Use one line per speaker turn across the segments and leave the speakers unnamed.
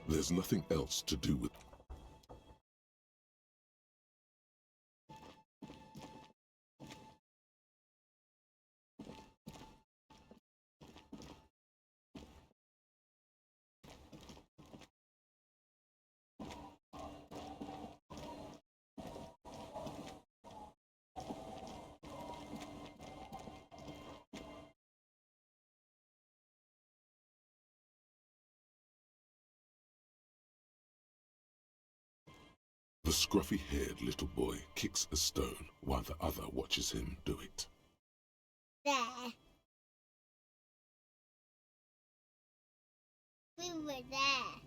There's nothing else to do with... The scruffy-haired little boy kicks a stone while the other watches him do it.
There. We were there.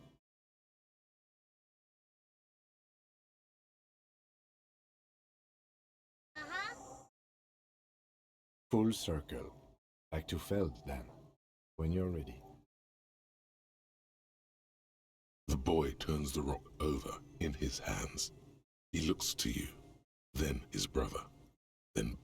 Full circle. Back to Feld, then. When you're ready.
The boy turns the rock over in his hands. He looks to you, then his brother, then...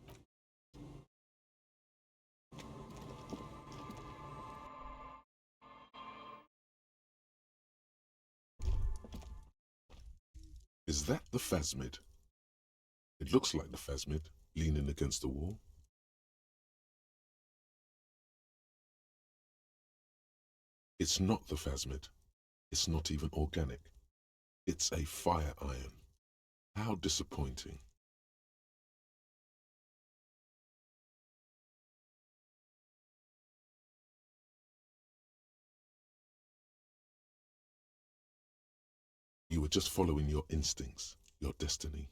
Is that the phasmid? It looks like the phasmid, leaning against the wall. It's not the phasmid. It's not even organic. It's a fire iron. How disappointing. You were just following your instincts, your destiny.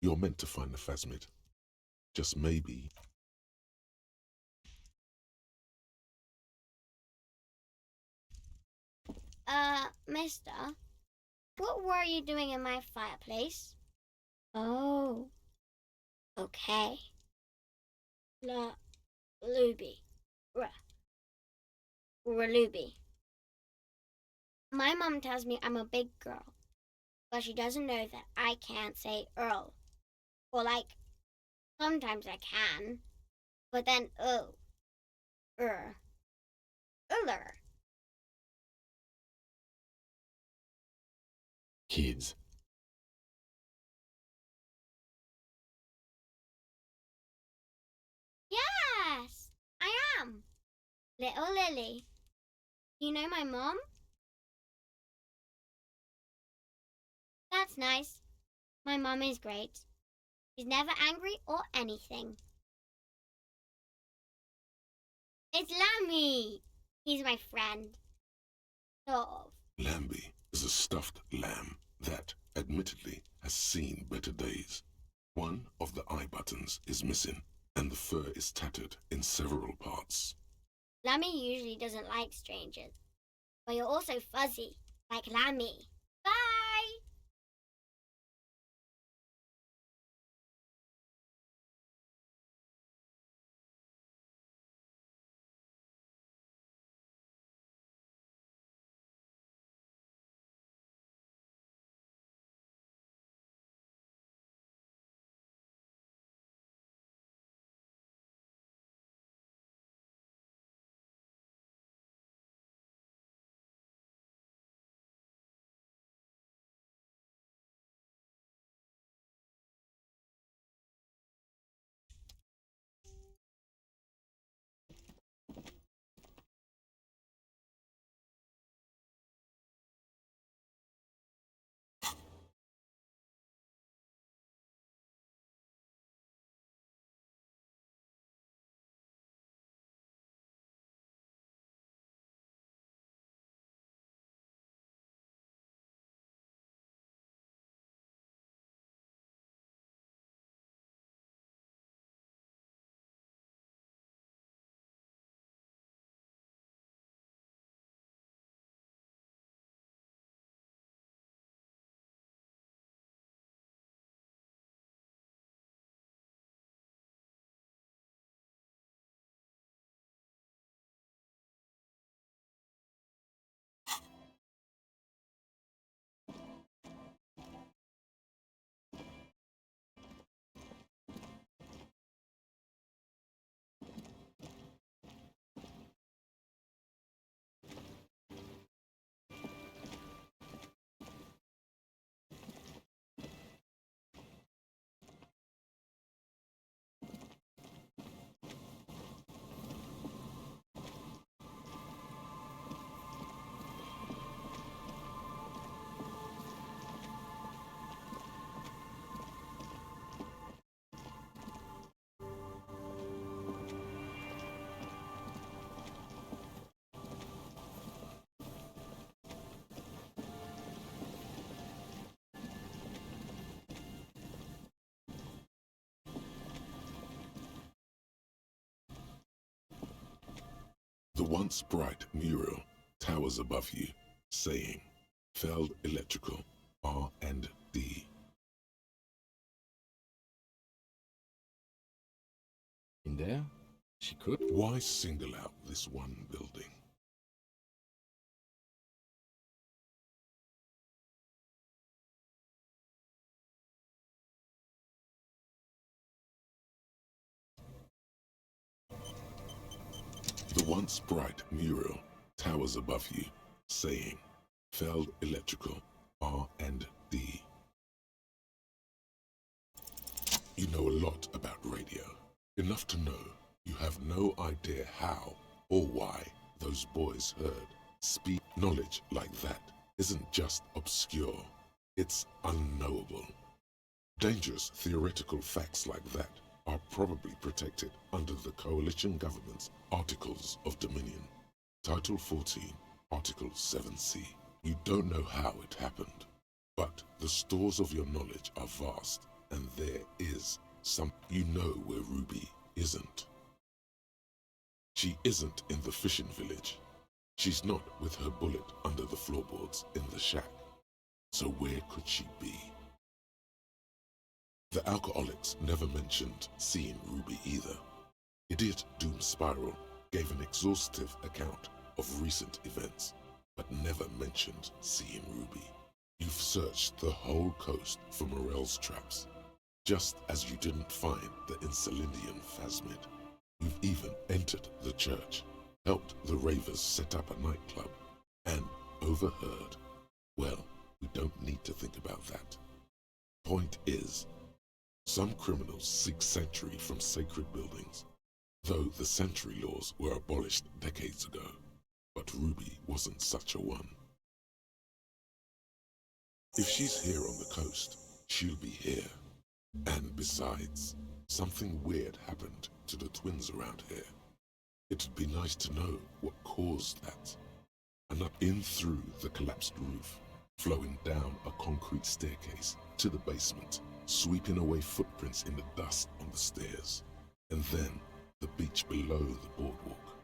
You're meant to find the phasmid. Just maybe...
Mister, what were you doing in my fireplace? Oh, okay. Luby. Luby. My mom tells me I'm a big girl, but she doesn't know that I can't say Earl. Or like, sometimes I can, but then Uller.
Kids.
Yes, I am. Little Lily. You know my mom? That's nice. My mom is great. She's never angry or anything. It's Lammy. He's my friend. Sort of.
Lambie is a stuffed lamb that, admittedly, has seen better days. One of the eye buttons is missing, and the fur is tattered in several parts.
Lammy usually doesn't like strangers, but you're also fuzzy, like Lammy. Bye!
The once bright mural towers above you, saying, Feld Electrical, R&D.
In there? She could?
Why single out this one building? The once bright mural towers above you, saying, Feld Electrical, R&D. You know a lot about radio. Enough to know you have no idea how or why those boys heard. Speak knowledge like that isn't just obscure, it's unknowable. Dangerous theoretical facts like that are probably protected under the coalition government's Articles of Dominion. Title 14, Article 7C. You don't know how it happened, but the stores of your knowledge are vast, and there is some. You know where Ruby isn't. She isn't in the fishing village. She's not with her bullet under the floorboards in the shack. So where could she be? The alcoholics never mentioned seeing Ruby either. Idiot Doom Spiral gave an exhaustive account of recent events, but never mentioned seeing Ruby. You've searched the whole coast for Morel's traps, just as you didn't find the Insulindian phasmid. You've even entered the church, helped the ravers set up a nightclub, and overheard. Well, we don't need to think about that. Point is, some criminals seek sanctuary from sacred buildings, though the sanctuary laws were abolished decades ago. But Ruby wasn't such a one. If she's here on the coast, she'll be here. And besides, something weird happened to the twins around here. It'd be nice to know what caused that. And up in through the collapsed roof, flowing down a concrete staircase to the basement, sweeping away footprints in the dust on the stairs, and then the beach below the boardwalk,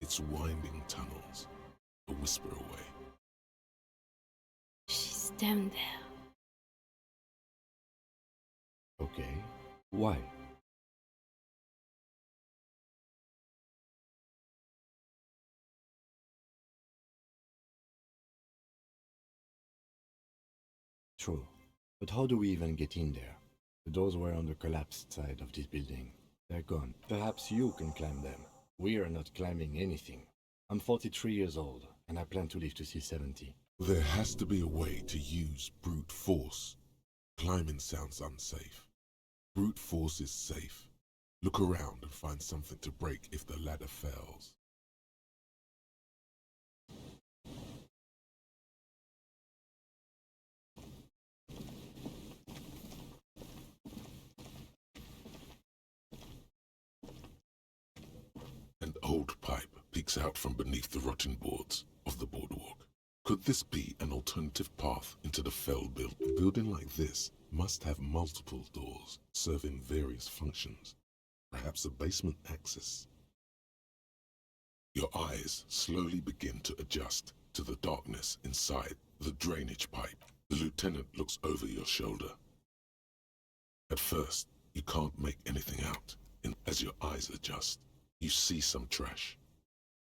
its winding tunnels, a whisper away.
She's down there.
Okay. Why? True. But how do we even get in there? The doors were on the collapsed side of this building. They're gone. Perhaps you can climb them. We are not climbing anything. I'm 43 years old, and I plan to live to see 70.
There has to be a way to use brute force. Climbing sounds unsafe. Brute force is safe. Look around and find something to break if the ladder fails. An old pipe peeks out from beneath the rotting boards of the boardwalk. Could this be an alternative path into the fell build? A building like this must have multiple doors serving various functions. Perhaps a basement access. Your eyes slowly begin to adjust to the darkness inside the drainage pipe. The lieutenant looks over your shoulder. At first, you can't make anything out, and as your eyes adjust, you see some trash,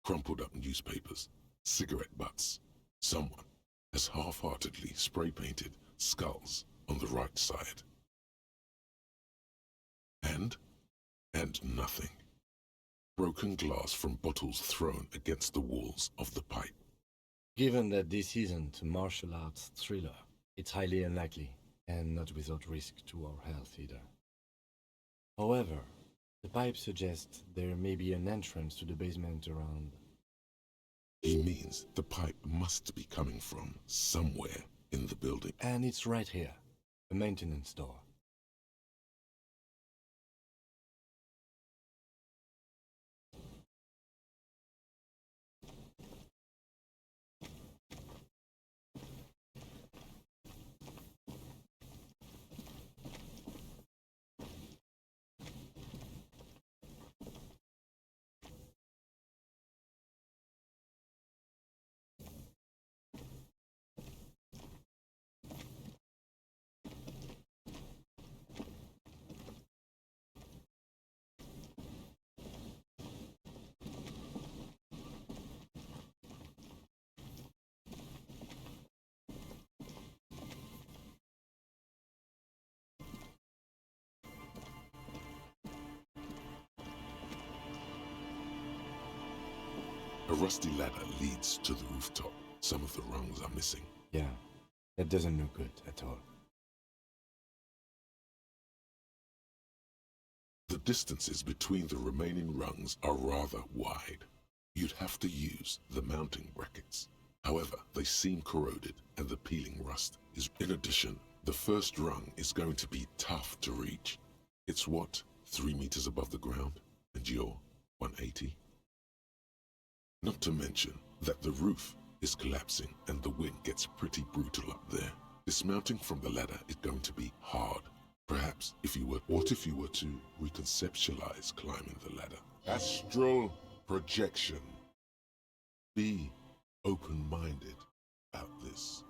crumpled up newspapers, cigarette butts. Someone has half-heartedly spray-painted skulls on the right side. And nothing. Broken glass from bottles thrown against the walls of the pipe.
Given that this isn't a martial arts thriller, it's highly unlikely, and not without risk to our health either. However, the pipe suggests there may be an entrance to the basement around.
He means the pipe must be coming from somewhere in the building.
And it's right here, a maintenance door.
A rusty ladder leads to the rooftop. Some of the rungs are missing.
Yeah, that doesn't look good at all.
The distances between the remaining rungs are rather wide. You'd have to use the mounting brackets. However, they seem corroded and the peeling rust is... In addition, the first rung is going to be tough to reach. It's what, 3 meters above the ground, and you're 180? Not to mention that the roof is collapsing and the wind gets pretty brutal up there. Dismounting from the ladder is going to be hard. Perhaps what if you were to reconceptualize climbing the ladder? Astral projection. Be open-minded about this.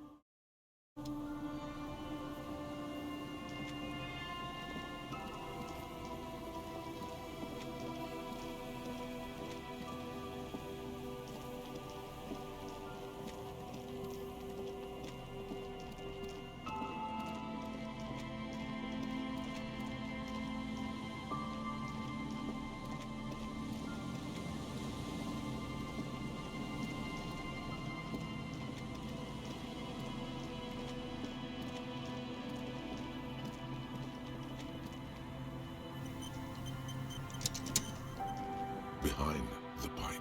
Behind the pipe,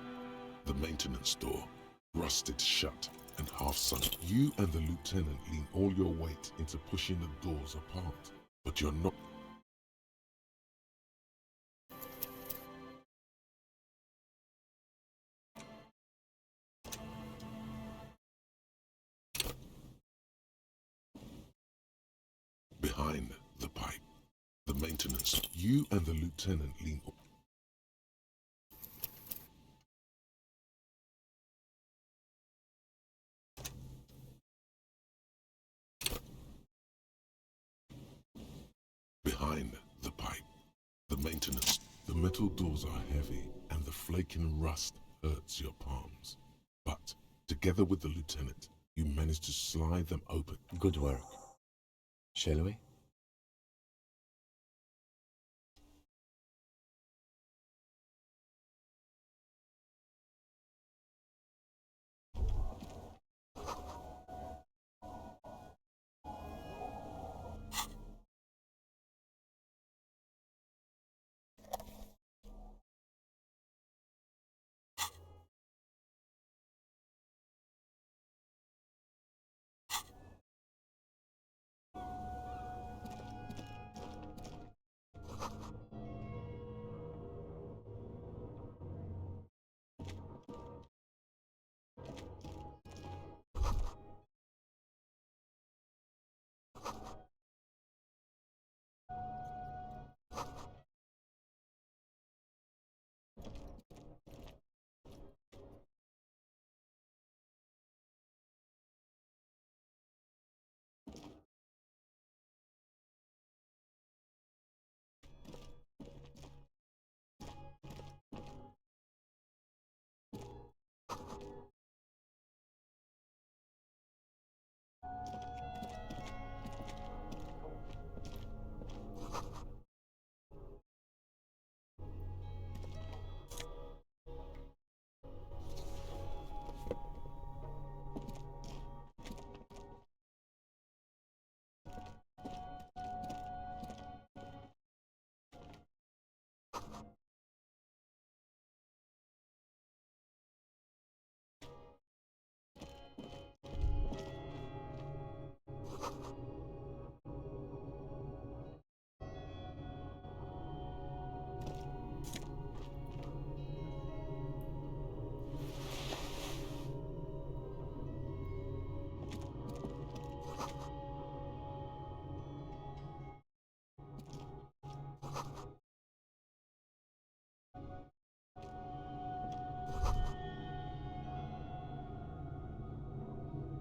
the maintenance door, rusted shut and half sunk. You and the lieutenant lean all your weight into pushing the doors apart, but you're not. Behind the pipe, the maintenance. You and the lieutenant lean. Behind the pipe, the maintenance. The metal doors are heavy and the flaking rust hurts your palms. But together with the lieutenant, you manage to slide them open.
Good work. Shall we?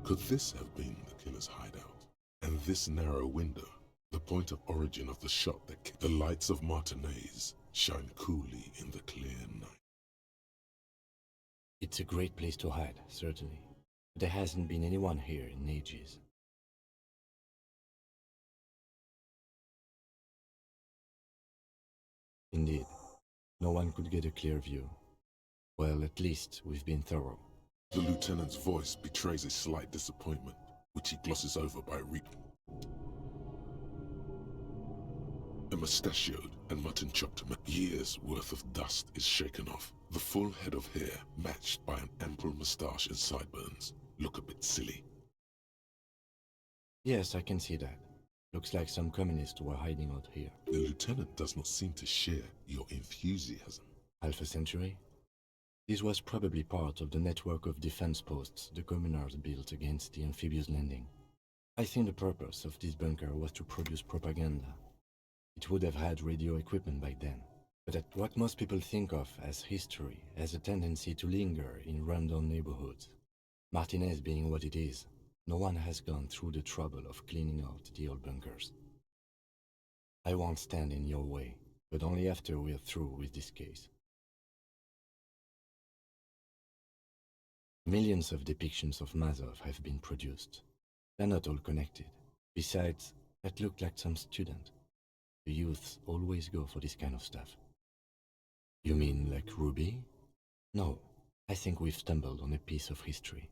Could this have been the killer's hideout? And this narrow window, the point of origin of the shot that the lights of Martinez shine coolly in the clear night.
It's a great place to hide, certainly. But there hasn't been anyone here in ages. Indeed, no one could get a clear view. Well, at least we've been thorough.
The lieutenant's voice betrays a slight disappointment, which he glosses over by a mustachioed and mutton-chopped years' worth of dust is shaken off. The full head of hair, matched by an ample moustache and sideburns, look a bit silly.
Yes, I can see that. Looks like some communists were hiding out here.
The lieutenant does not seem to share your enthusiasm.
Half a century? This was probably part of the network of defense posts the communards built against the amphibious landing. I think the purpose of this bunker was to produce propaganda. It would have had radio equipment back then, but what most people think of as history has a tendency to linger in rundown neighborhoods. Martinez being what it is, no one has gone through the trouble of cleaning out the old bunkers. I won't stand in your way, but only after we're through with this case. Millions of depictions of Mazov have been produced. They're not all connected. Besides, that looked like some student. The youths always go for this kind of stuff. You mean like Ruby? No, I think we've stumbled on a piece of history.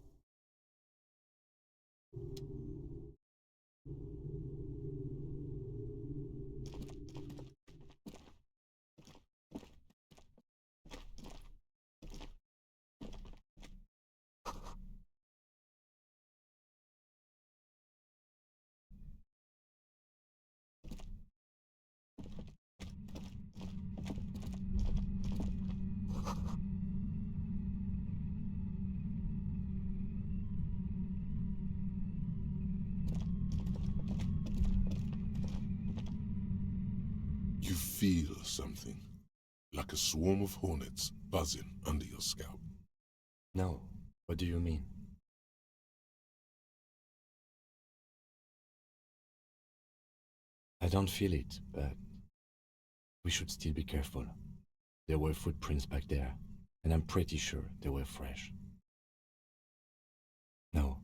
You feel something, like a swarm of hornets buzzing under your scalp.
No, what do you mean? I don't feel it, but we should still be careful. There were footprints back there, and I'm pretty sure they were fresh. No,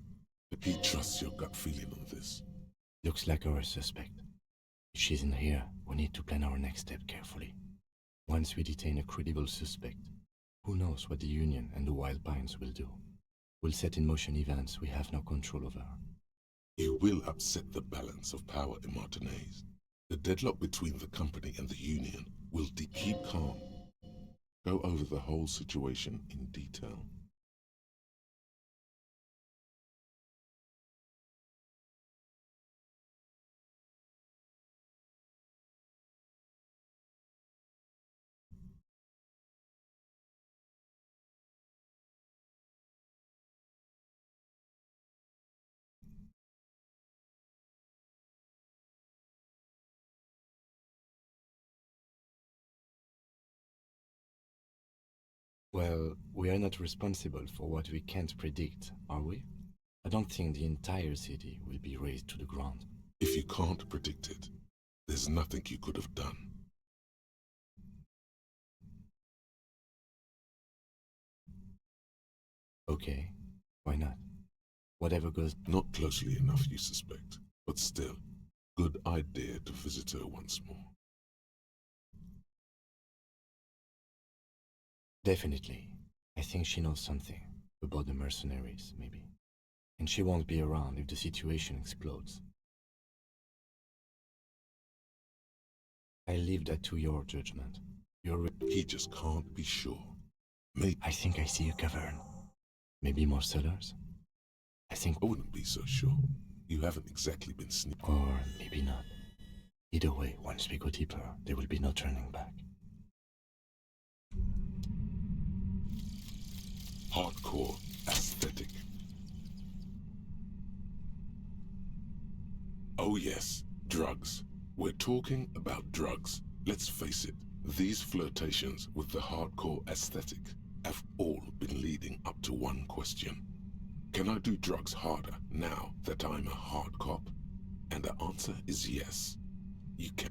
He trusts your gut feeling on this.
looks like our suspect. If she's in here, we need to plan our next step carefully. Once we detain a credible suspect, who knows what the Union and the Wild Pines will do? We'll set in motion events we have no control over.
You will upset the balance of power in Martinez. The deadlock between the company and the Union will keep calm. Go over the whole situation in detail.
Well, we are not responsible for what we can't predict, are we? I don't think the entire city will be razed to the ground.
If you can't predict it, there's nothing you could have done.
Okay, why not? Whatever goes...
Not closely enough, you suspect, but still, good idea to visit her once more.
Definitely. I think she knows something about the mercenaries, maybe. And she won't be around if the situation explodes. I leave that to your judgment.
He just can't be sure. Maybe
I think I see a cavern. Maybe more cellars? I think...
I wouldn't be so sure. You haven't exactly been sneaking.
Or maybe not. Either way, once we go deeper, there will be no turning back.
Hardcore aesthetic. Oh yes, drugs. We're talking about drugs. Let's face it, these flirtations with the hardcore aesthetic have all been leading up to one question. Can I do drugs harder now that I'm a hard cop? And the answer is yes. You can.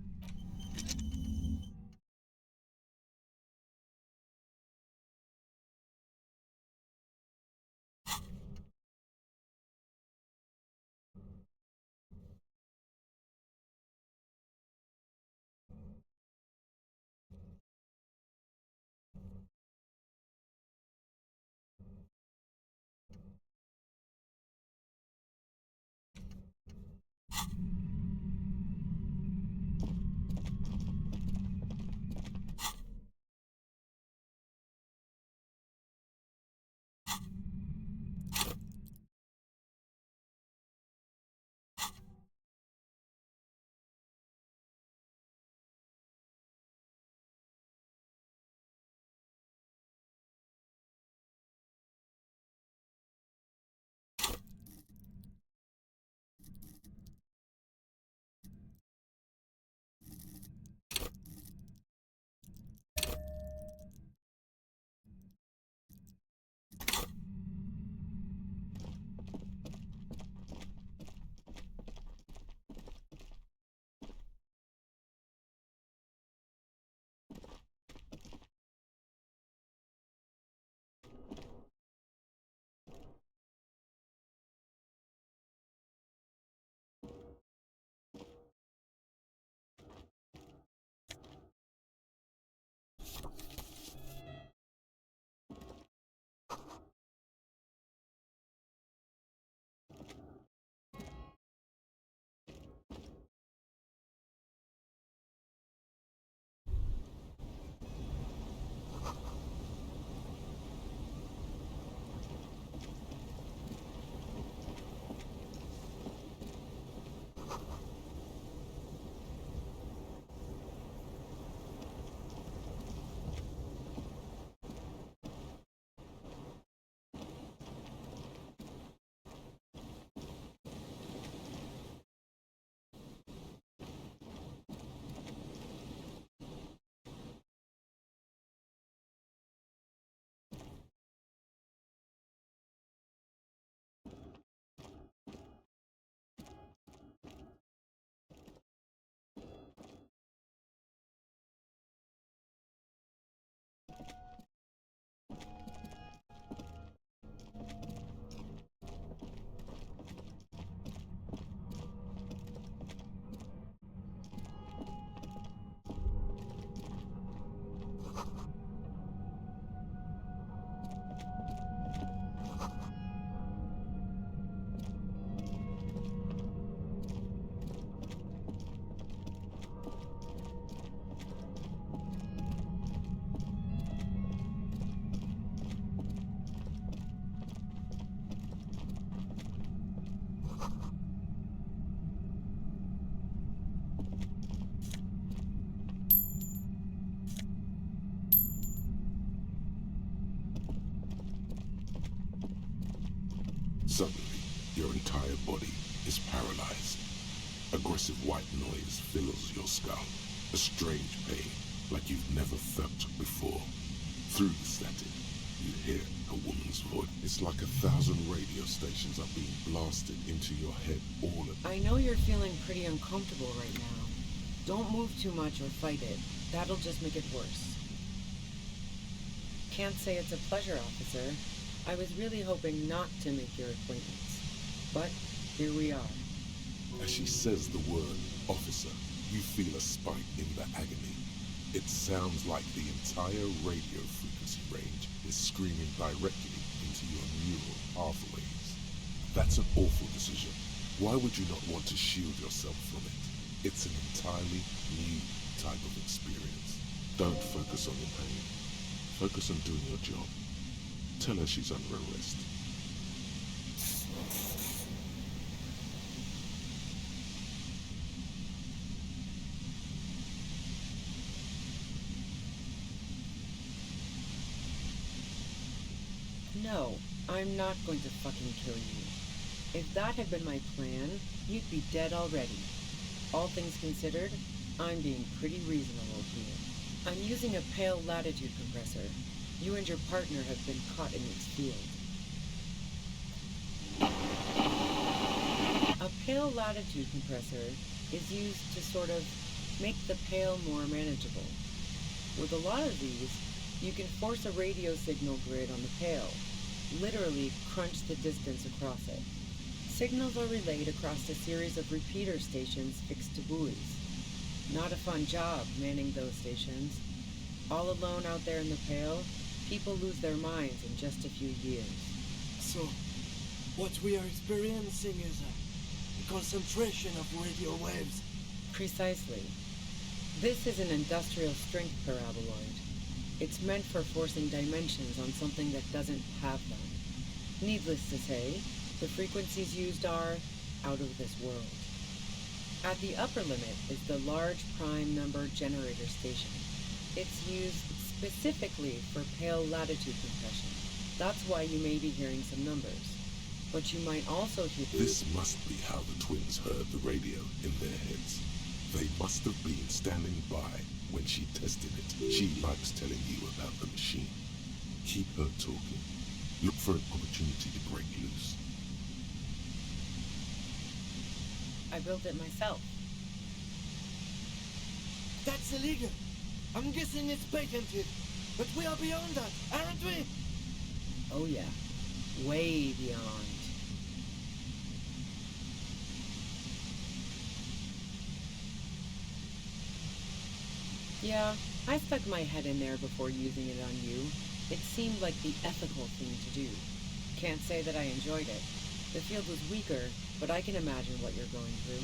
Suddenly, your entire body is paralyzed. Aggressive white noise fills your skull. A strange pain, like you've never felt before. Through the static, you hear a woman's voice. It's like 1,000 radio stations are being blasted into your head all at
I know you're feeling pretty uncomfortable right now. Don't move too much or fight it. That'll just make it worse. Can't say it's a pleasure, officer. I was really hoping not to make your acquaintance. But here we are.
As she says the word officer, you feel a spike in the agony. It sounds like the entire radio frequency range is screaming directly into your neural pathways. That's an awful decision. Why would you not want to shield yourself from it? It's an entirely new type of experience. Don't focus on the pain. Focus on doing your job. Tell her she's under arrest.
No, I'm not going to fucking kill you. If that had been my plan, you'd be dead already. All things considered, I'm being pretty reasonable here. I'm using a pale latitude compressor. You and your partner have been caught in its field. A pale latitude compressor is used to sort of make the pale more manageable. With a lot of these, you can force a radio signal grid on the pale, literally crunch the distance across it. Signals are relayed across a series of repeater stations fixed to buoys. Not a fun job manning those stations. All alone out there in the pale, people lose their minds in just a few years.
So, what we are experiencing is a concentration of radio waves.
Precisely. This is an industrial strength paraboloid. It's meant for forcing dimensions on something that doesn't have them. Needless to say, the frequencies used are out of this world. At the upper limit is the large prime number generator station. It's used specifically for pale latitude compression. That's why you may be hearing some numbers. But you might also hear...
This must be how the twins heard the radio in their heads. They must have been standing by when she tested it. She likes telling you about the machine. Keep her talking. Look for an opportunity to break loose.
I built it myself.
That's illegal. I'm guessing it's patented. But we are beyond that, aren't we?
Oh yeah, way beyond. Yeah, I stuck my head in there before using it on you. It seemed like the ethical thing to do. Can't say that I enjoyed it. The field was weaker, but I can imagine what you're going through.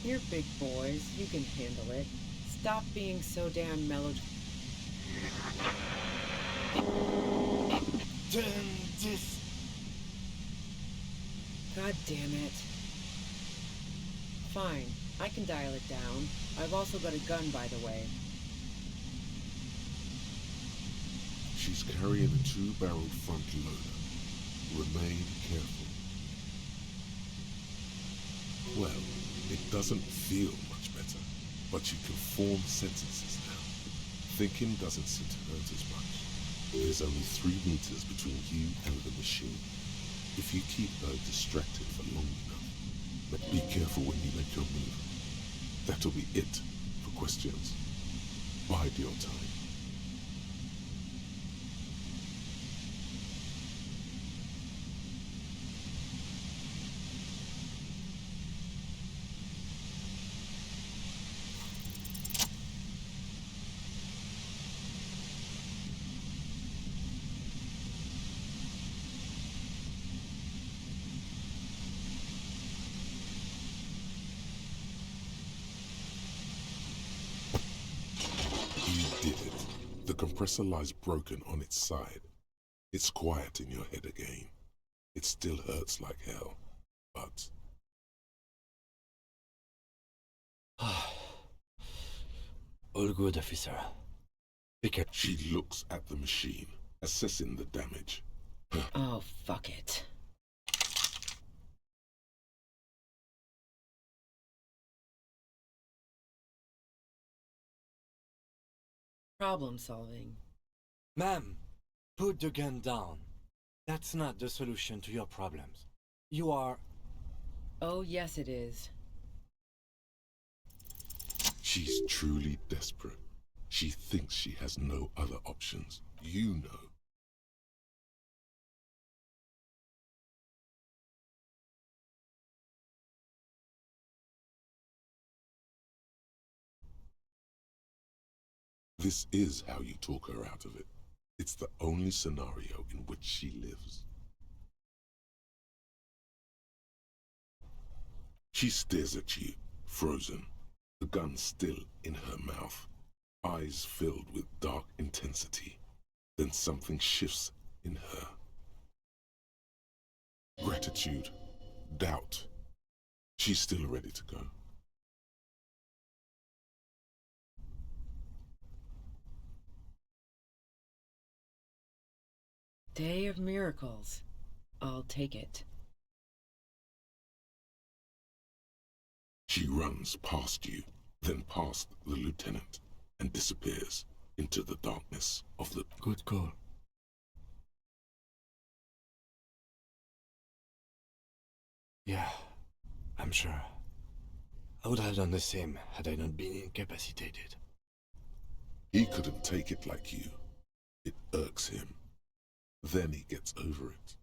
You're big boys, you can handle it. Stop being so damn mellow.
Damn this.
God damn it. Fine, I can dial it down. I've also got a gun, by the way.
She's carrying a 2-barreled front loader. Remain careful. Well, it doesn't feel much better, but you can form sentences now. Thinking doesn't seem to hurt as much. There's only 3 meters between you and the machine. If you keep her distracted for long enough, but be careful when you make your move. That'll be it for questions. Bide your time. You did it. The compressor lies broken on its side. It's quiet in your head again. It still hurts like hell, but...
All good, officer. Pick it.
She looks at the machine, assessing the damage.
Oh, fuck it. Problem solving.
Ma'am, put the gun down. That's not the solution to your problems. You are...
Oh, yes it is.
She's truly desperate. She thinks she has no other options. You know. This is how you talk her out of it. It's the only scenario in which she lives. She stares at you, frozen, the gun still in her mouth, eyes filled with dark intensity. Then something shifts in her. Gratitude, doubt. She's still ready to go.
Day of miracles. I'll take it.
She runs past you, then past the lieutenant, and disappears into the darkness of the...
Good call. Yeah, I'm sure. I would have done the same had I not been incapacitated.
He couldn't take it like you. It irks him. Then he gets over it.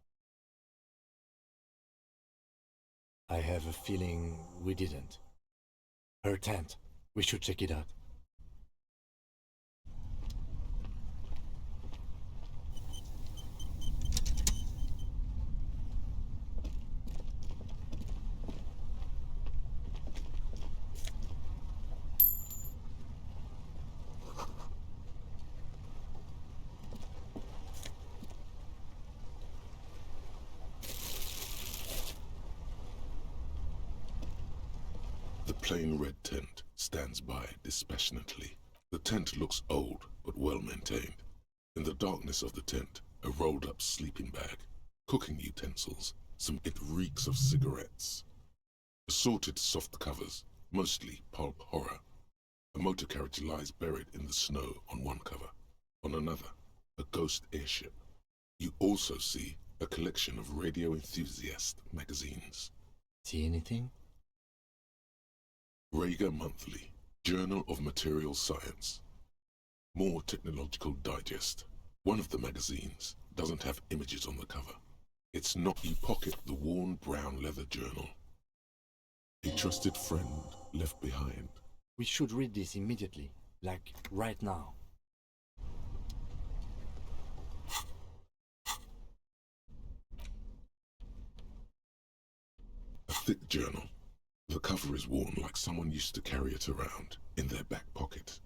I have a feeling we didn't. Her tent. We should check it out.
The plain red tent stands by dispassionately. The tent looks old, but well maintained. In the darkness of the tent, a rolled-up sleeping bag, cooking utensils, it reeks of cigarettes. Assorted soft covers, mostly pulp horror. A motor carriage lies buried in the snow on one cover. On another, a ghost airship. You also see a collection of radio enthusiast magazines.
See anything?
Rager Monthly, Journal of Material Science. More Technological Digest. One of the magazines doesn't have images on the cover. It's not. You pocket the worn brown leather journal. A trusted friend left behind.
We should read this immediately. Like, right now.
A thick journal. The cover is worn like someone used to carry it around in their back pocket.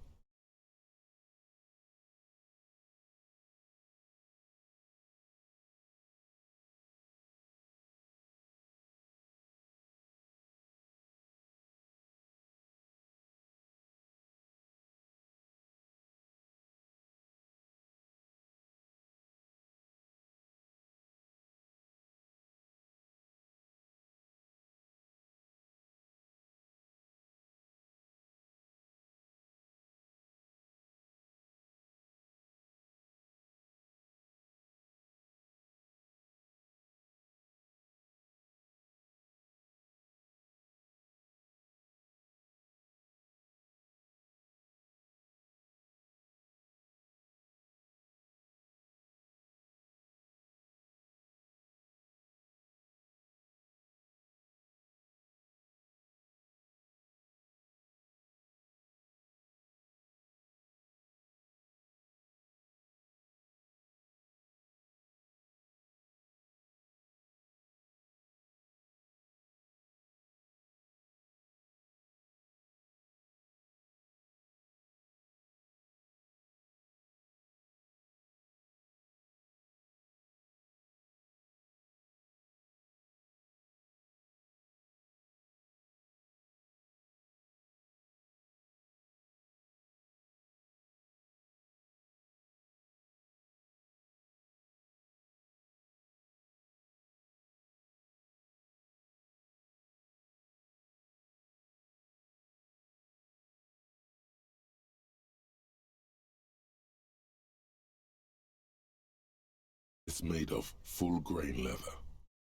It's made of full-grain leather.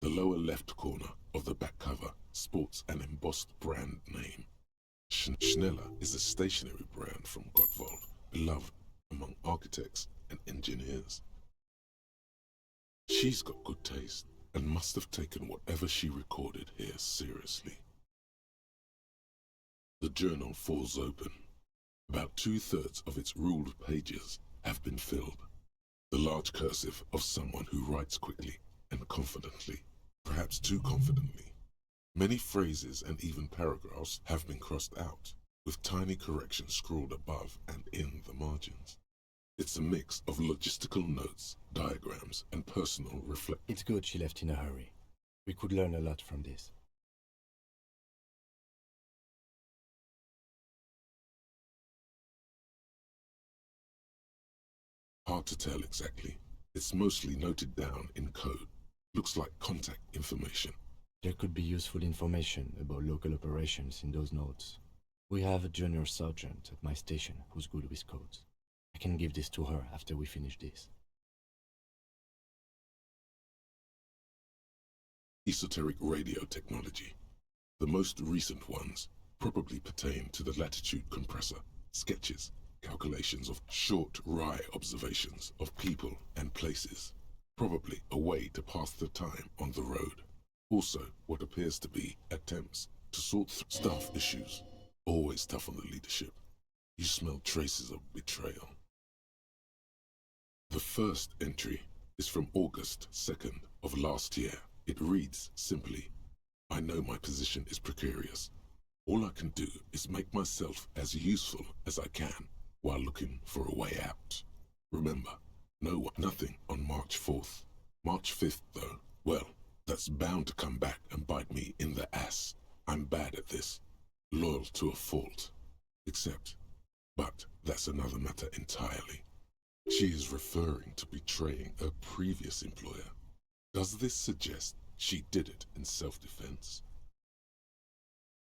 The lower left corner of the back cover sports an embossed brand name. Schneller is a stationery brand from Gottwald, beloved among architects and engineers. She's got good taste and must have taken whatever she recorded here seriously. The journal falls open. About 2/3 of its ruled pages have been filled. The large cursive of someone who writes quickly and confidently, perhaps too confidently. Many phrases and even paragraphs have been crossed out, with tiny corrections scrawled above and in the margins. It's a mix of logistical notes, diagrams, and personal reflections.
It's good she left in a hurry. We could learn a lot from this.
Hard to tell exactly. It's mostly noted down in code. Looks like contact information.
There could be useful information about local operations in those notes. We have a junior sergeant at my station who's good with codes. I can give this to her after we finish this.
Esoteric radio technology. The most recent ones probably pertain to the latitude compressor, sketches, calculations of short Rye observations of people and places, probably a way to pass the time on the road. Also, what appears to be attempts to sort through staff issues, always tough on the leadership. You smell traces of betrayal. The first entry is from August 2nd of last year. It reads simply, I know my position is precarious. All I can do is make myself as useful as I can while looking for a way out. Remember, nothing on March 4th. March 5th, though, well, that's bound to come back and bite me in the ass. I'm bad at this, loyal to a fault. But that's another matter entirely. She is referring to betraying her previous employer. Does this suggest she did it in self-defense?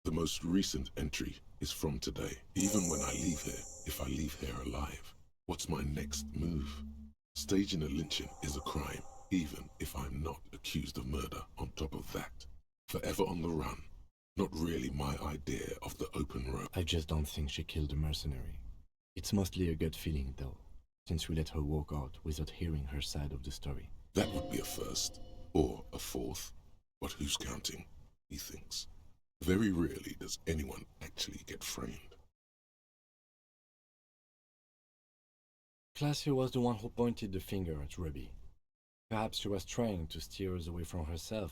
The most recent entry is from today. Even when I leave here, if I leave here alive, what's my next move? Staging a lynching is a crime, even if I'm not accused of murder on top of that. Forever on the run. Not really my idea of the open road.
I just don't think she killed a mercenary. It's mostly a gut feeling, though, since we let her walk out without hearing her side of the story.
That would be a first, or a fourth. But who's counting, he thinks. Very rarely does anyone actually get framed.
Classy was the one who pointed the finger at Ruby. Perhaps she was trying to steer us away from herself,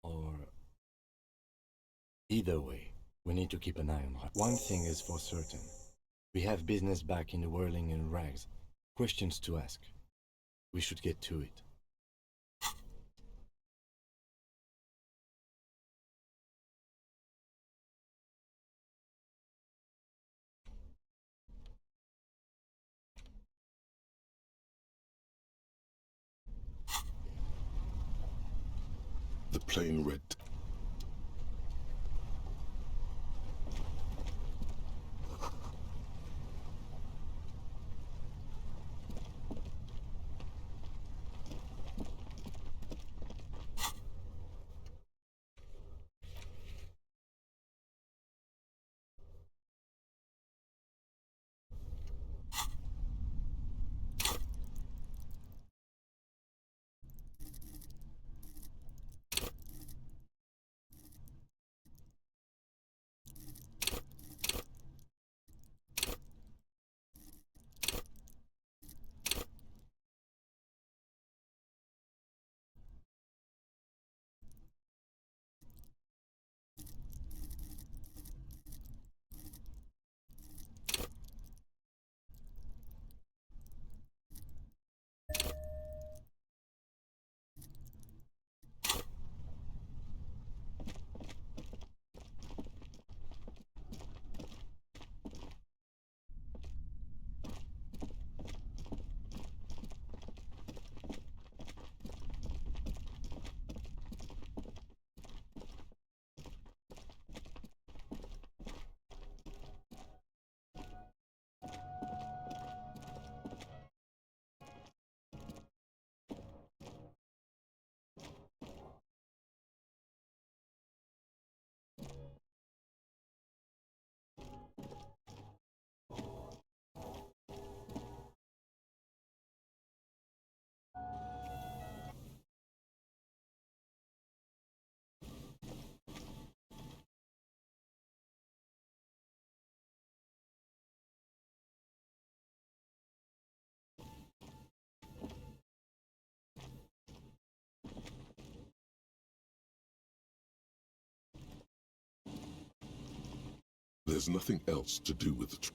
or... Either way, we need to keep an eye on her. One thing is for certain. We have business back in the whirling in rags. Questions to ask. We should get to it.
The plain red There's nothing else to do with the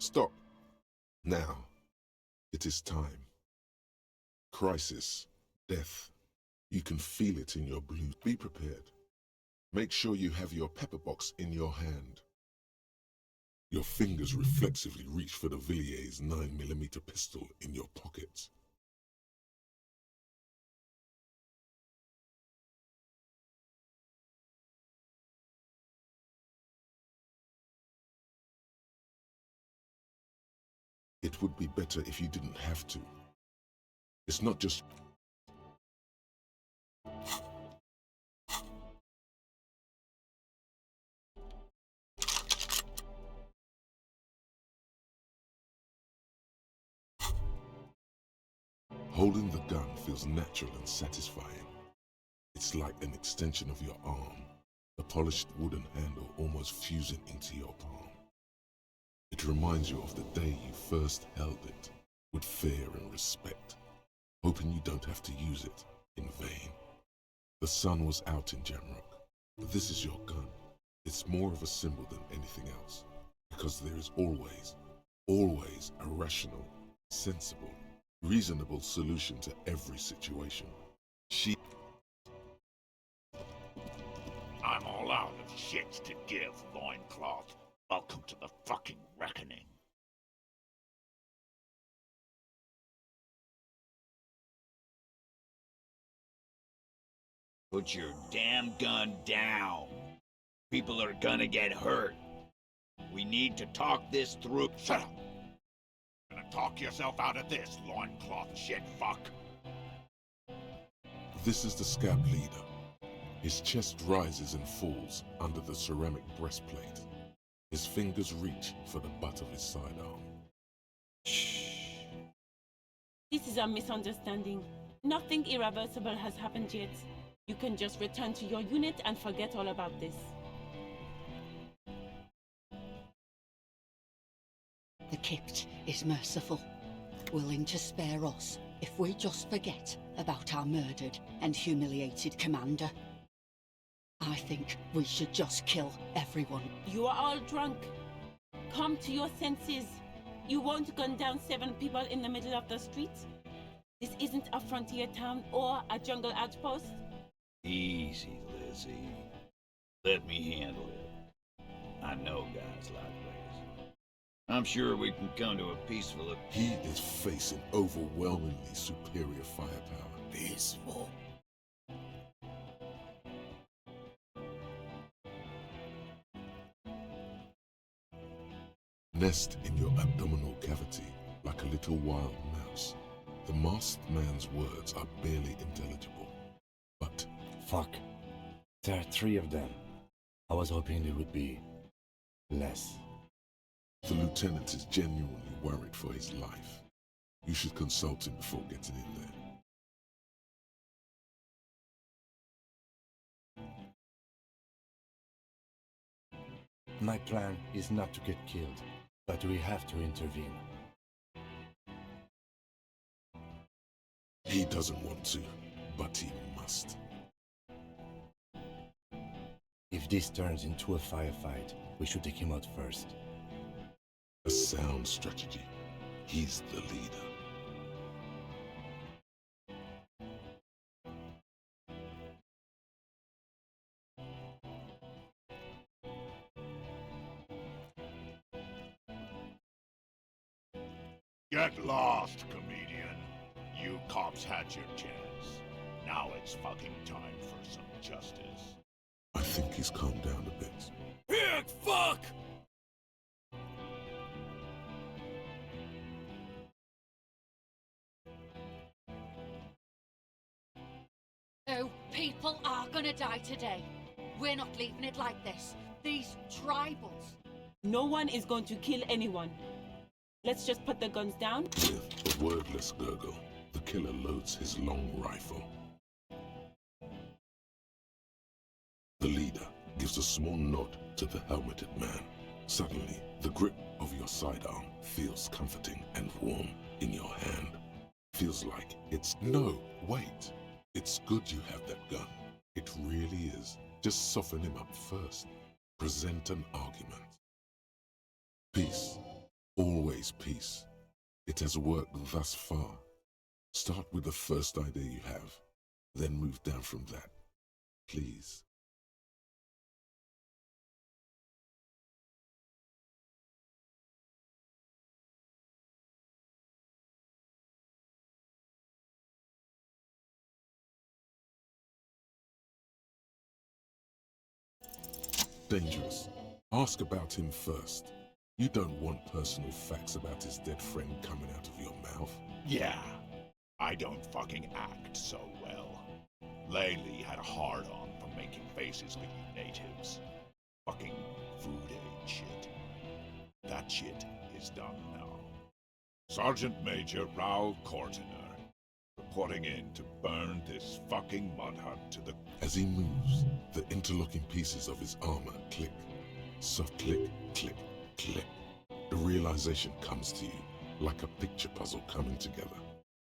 Stop. Now. It is time. Crisis. Death. You can feel it in your blue. Be prepared. Make sure you have your pepper box in your hand. Your fingers reflexively reach for the Villiers 9mm pistol in your pocket. It would be better if you didn't have to. It's not just... Holding the gun feels natural and satisfying. It's like an extension of your arm, the polished wooden handle almost fusing into your palm. It reminds you of the day you first held it, with fear and respect, hoping you don't have to use it in vain. The sun was out in Jamrock, but this is your gun. It's more of a symbol than anything else, because there is always a rational, sensible, reasonable solution to every situation.
I'm all out of shits to give, loincloth. Welcome to the fucking reckoning. Put your damn gun down. People are gonna get hurt. We need to talk this through. Shut up! You're gonna talk yourself out of this, loincloth shit fuck.
This is the scab leader. His chest rises and falls under the ceramic breastplate. His fingers reach for the butt of his sidearm.
Shh. This is a misunderstanding. Nothing irreversible has happened yet. You can just return to your unit and forget all about this.
The Kypt is merciful, willing to spare us if we just forget about our murdered and humiliated commander. I think we should just kill everyone.
You are all drunk. Come to your senses. You won't gun down 7 people in the middle of the street. This isn't a frontier town or a jungle outpost.
Easy, Lizzie. Let me handle it. I know guys like this. I'm sure we can come to a peaceful...
He is facing overwhelmingly superior firepower.
Peaceful?
Nest in your abdominal cavity like a little wild mouse. The masked man's words are barely intelligible. But...
Fuck. There are 3 of them. I was hoping there would be... less.
The lieutenant is genuinely worried for his life. You should consult him before getting in there.
My plan is not to get killed, But we have to intervene.
He doesn't want to, but he must.
If this turns into a firefight, we should take him out first.
A sound strategy. He's the leader.
Get lost, comedian. You cops had your chance. Now it's fucking time for some justice.
I think he's calmed down a bit.
Pig fuck!
Oh, people are gonna die today. We're not leaving it like this. These tribals.
No one is going to kill anyone. Let's just put the guns down.
With a wordless gurgle, the killer loads his long rifle. The leader gives a small nod to the helmeted man. Suddenly, the grip of your sidearm feels comforting and warm in your hand. Feels like it's... No, wait. It's good you have that gun. It really is. Just soften him up first. Present an argument. Peace. Always peace. It has worked thus far. Start with the first idea you have, then move down from that. Please. Dangerous. Ask about him first. You don't want personal facts about his dead friend coming out of your mouth.
Yeah, I don't fucking act so well. Laylee had a hard-on for making faces with you natives. Fucking food aid shit. That shit is done now. Sergeant Major Raoul Cortiner, reporting in to burn this fucking mud hut to the...
As he moves, the interlocking pieces of his armor click. Soft click, click, click. The realization comes to you like a picture puzzle coming together.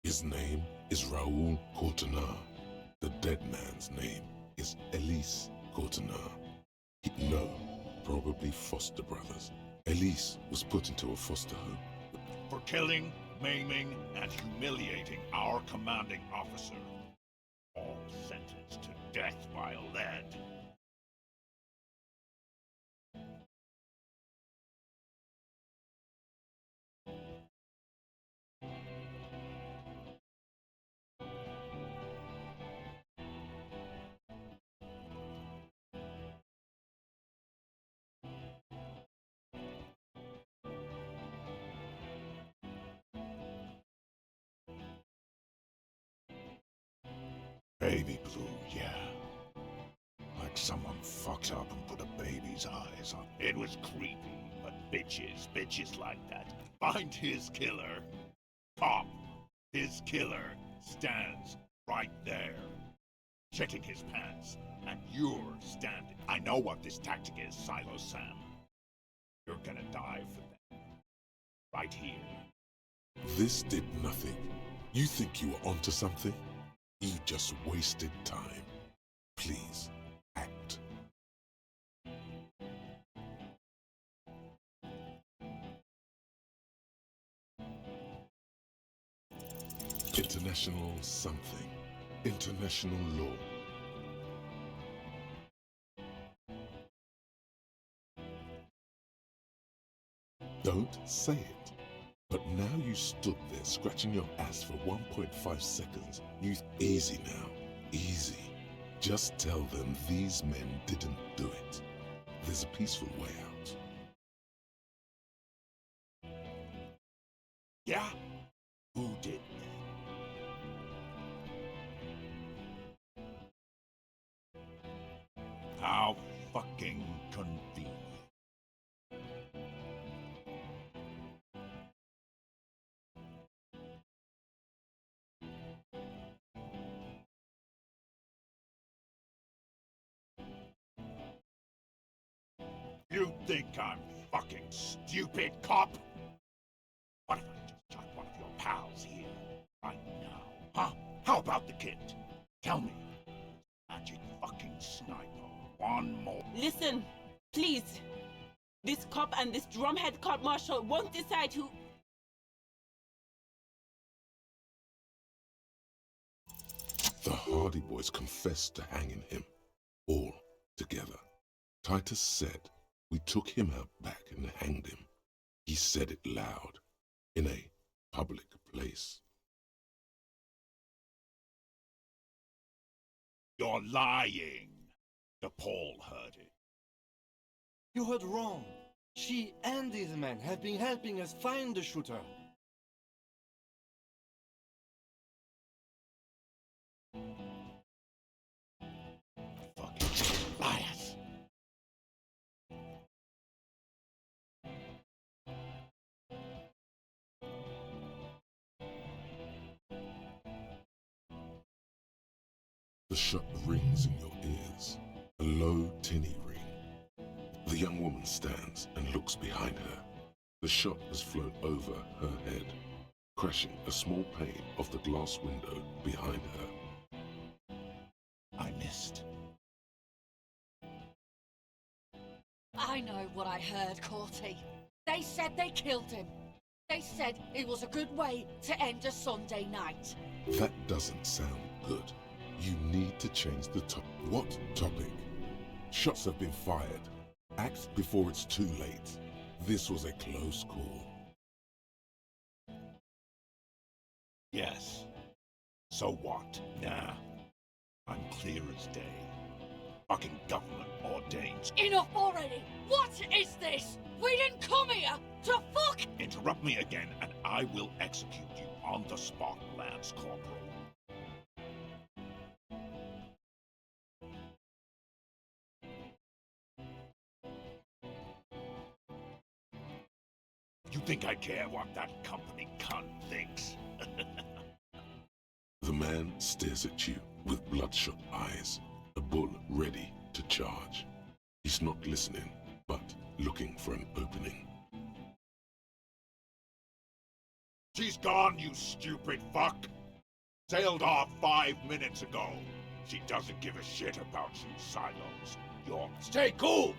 His name is Raoul Cortiner. The dead man's name is Elise Cortiner. No, probably foster brothers. Elise was put into a foster home.
For killing, maiming, and humiliating our commanding officer. All sentenced to death by lead. Baby blue, yeah. Like someone fucked up and put a baby's eyes on. It was creepy, but bitches like that. Find his killer. Pop, his killer, stands right there. Shitting his pants, and you're standing. I know what this tactic is, Silo Sam. You're gonna die for them. Right here.
This did nothing. You think you were onto something? You just wasted time. Please, act. International something. International law. Don't say it. But now you stood there scratching your ass for 1.5 seconds. Easy now. Easy. Just tell them these men didn't do it. There's a peaceful way out.
Yeah? Who did that? How fucking convenient. You think I'm fucking stupid cop! What if I just shot one of your pals here, right now, huh? How about the kid? Tell me, magic fucking sniper, one more.
Listen, please. This cop and this drumhead court marshal won't decide who...
The Hardy Boys confessed to hanging him, all together. Titus said, "We took him out back and hanged him." He said it loud, in a public place.
You're lying. The Paul heard it.
You heard wrong. She and these men have been helping us find the shooter.
Fucking liars.
The shot rings in your ears, a low, tinny ring. The young woman stands and looks behind her. The shot has flown over her head, crashing a small pane of the glass window behind her.
I missed.
I know what I heard, Corty. They said they killed him. They said it was a good way to end a Sunday night.
That doesn't sound good. You need to change the topic. What topic? Shots have been fired. Act before it's too late. This was a close call.
Yes. So what? Nah. I'm clear as day. Fucking government ordains.
Enough already! What is this? We didn't come here to fuck!
Interrupt me again and I will execute you on the spot, Lance Corporal. You think I care what that company cunt thinks?
The man stares at you with bloodshot eyes, a bull ready to charge. He's not listening, but looking for an opening.
She's gone, you stupid fuck! Sailed off 5 minutes ago. She doesn't give a shit about you, Silos. You're... Stay cool!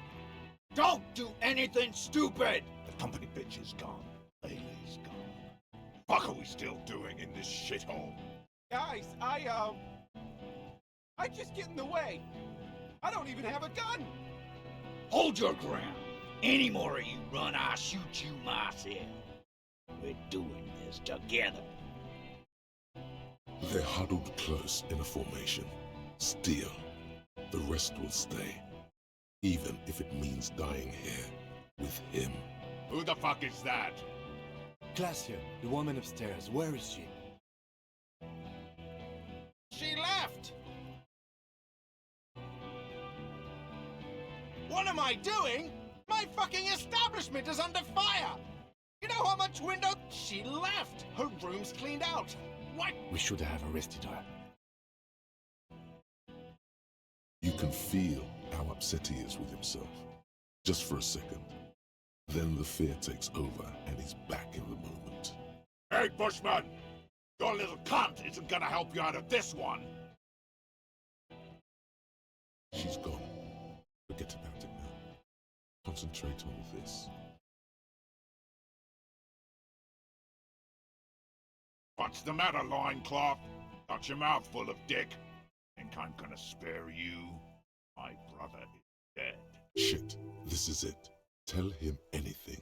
Don't do anything stupid! The company bitch is gone. Laylee's gone. Fuck are we still doing in this shithole?
Guys, I just get in the way. I don't even have a gun.
Hold your ground. Any more of you run, I'll shoot you myself. We're doing this together.
They're huddled close in a formation. Still, the rest will stay. Even if it means dying here with him.
Who the fuck is that?
Glacia, the woman upstairs, where is she?
She left. What am I doing? My fucking establishment is under fire. You know how much window? She left. Her room's cleaned out. What?
We should have arrested her.
You can feel how upset he is with himself. Just for a second. Then the fear takes over and he's back in the moment.
Hey, Bushman! Your little cunt isn't gonna help you out of this one!
She's gone. Forget about it now. Concentrate on this.
What's the matter, loincloth? Got your mouth full of dick? Think I'm gonna spare you? My brother is dead.
Shit, this is it. Tell him anything.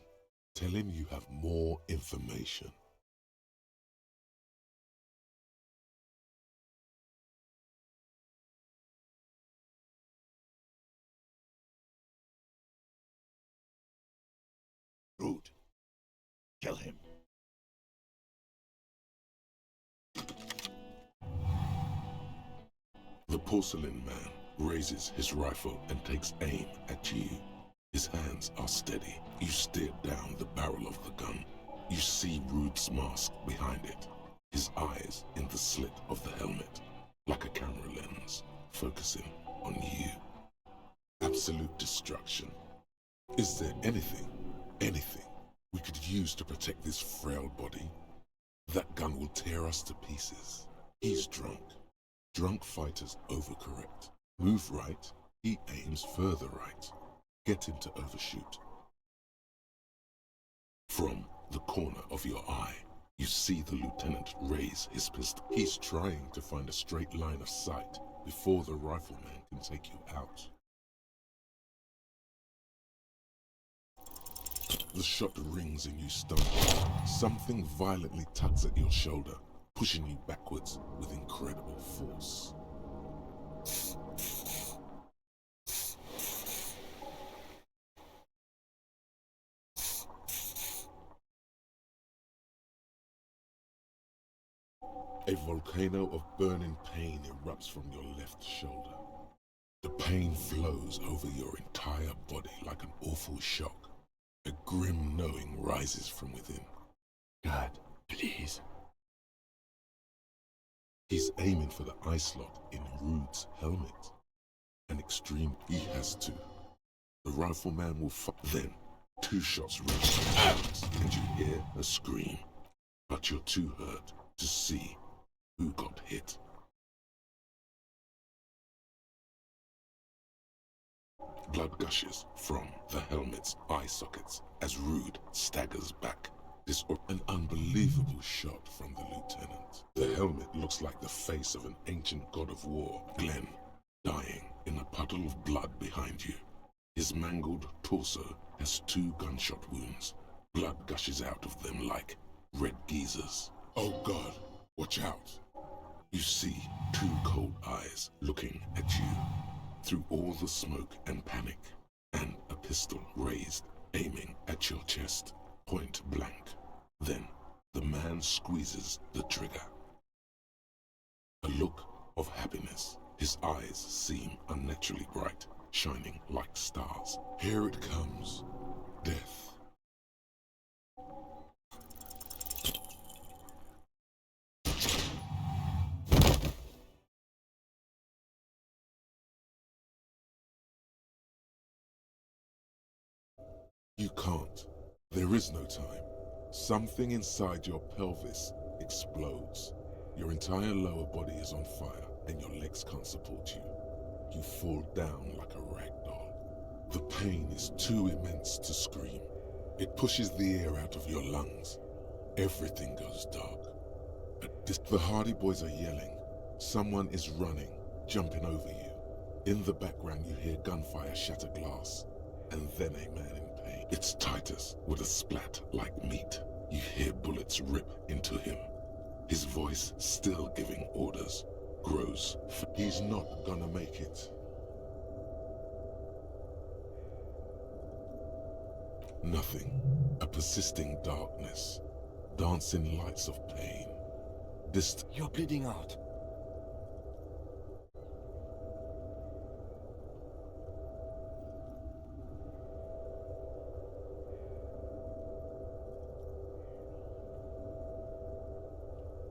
Tell him you have more information.
Rude. Kill him.
The porcelain man raises his rifle and takes aim at you. His hands are steady. You stare down the barrel of the gun. You see Rude's mask behind it. His eyes in the slit of the helmet, like a camera lens, focusing on you. Absolute destruction. Is there anything anything we could use to protect this frail body. That gun will tear us to pieces. He's drunk. Drunk fighters overcorrect. Move right, he aims further right. Get him to overshoot. From the corner of your eye, you see the lieutenant raise his pistol. He's trying to find a straight line of sight before the rifleman can take you out. The shot rings and you stumble. Something violently tugs at your shoulder, pushing you backwards with incredible force. A volcano of burning pain erupts from your left shoulder. The pain flows over your entire body like an awful shock. A grim knowing rises from within.
God, please.
He's aiming for the eye slot in Rude's helmet. An extreme he has to. The rifleman will then 2 shots ring and you hear a scream. But you're too hurt to see who got hit. Blood gushes from the helmet's eye sockets as Rude staggers back. This an unbelievable shot from the lieutenant. The helmet looks like the face of an ancient god of war, Glenn, dying in a puddle of blood behind you. His mangled torso has 2 gunshot wounds. Blood gushes out of them like red geysers. Oh God, watch out. You see 2 cold eyes looking at you through all the smoke and panic, and a pistol raised, aiming at your chest, point blank. Then the man squeezes the trigger. A look of happiness. His eyes seem unnaturally bright, shining like stars. Here it comes. Death. You can't. There is no time. Something inside your pelvis explodes. Your entire lower body is on fire and your legs can't support you. You fall down like a rag doll. The pain is too immense to scream. It pushes the air out of your lungs. Everything goes dark. The Hardy Boys are yelling. Someone is running, jumping over you. In the background you hear gunfire shatter glass, and then a man in pain. It's Titus with a splat like meat. You hear bullets rip into him. His voice, still giving orders, grows. He's not gonna make it. Nothing. A persisting darkness. Dancing lights of pain.
You're bleeding out.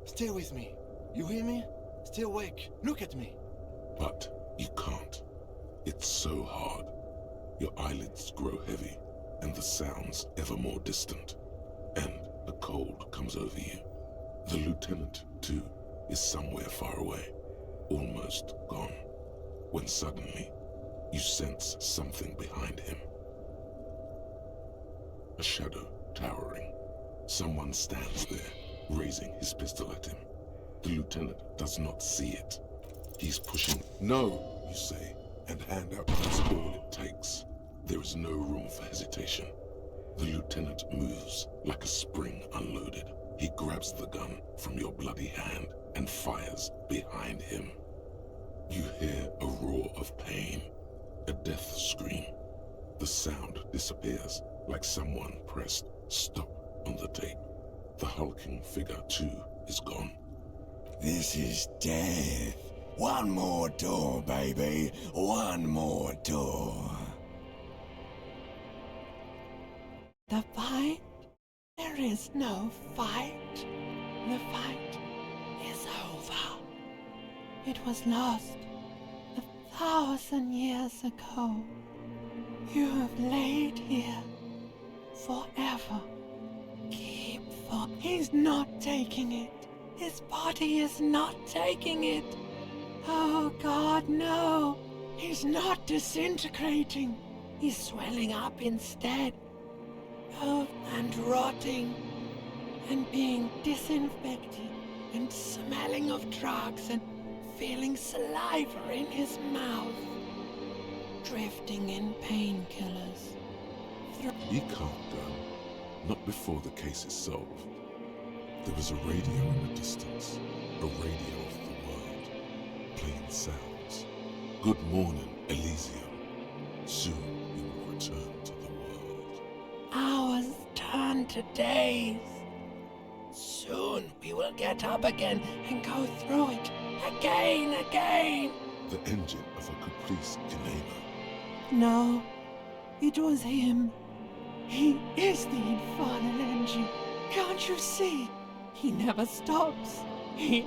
Stay with me. You hear me? Stay awake. Look at me.
But you can't. It's so hard. Your eyelids grow heavy, and the sounds ever more distant. And the cold comes over you. The lieutenant, too, is somewhere far away, almost gone, when suddenly you sense something behind him. A shadow towering. Someone stands there, raising his pistol at him. The lieutenant does not see it. He's pushing. No, you say, and hand out. That's all it takes. There is no room for hesitation. The lieutenant moves like a spring unloaded. He grabs the gun from your bloody hand and fires behind him. You hear a roar of pain, a death scream. The sound disappears like someone pressed stop on the tape. The hulking figure, too, is gone.
This is death. One more door, baby. One more door.
The fight? There is no fight. The fight is over. It was lost 1,000 years ago. You have laid here forever. Keep for... He's not taking it. His body is not taking it. Oh God, no. He's not disintegrating. He's swelling up instead. Oh, and rotting. And being disinfected. And smelling of drugs and feeling saliva in his mouth. Drifting in painkillers.
He can't go. Not before the case is solved. There was a radio in the distance. A radio of the world. Playing sounds. Good morning, Elysium. Soon we will return to the world.
Hours turn to days. Soon we will get up again and go through it again.
The engine of a Caprice Kinema.
No, it was him. He is the infernal engine. Can't you see? He never stops.
You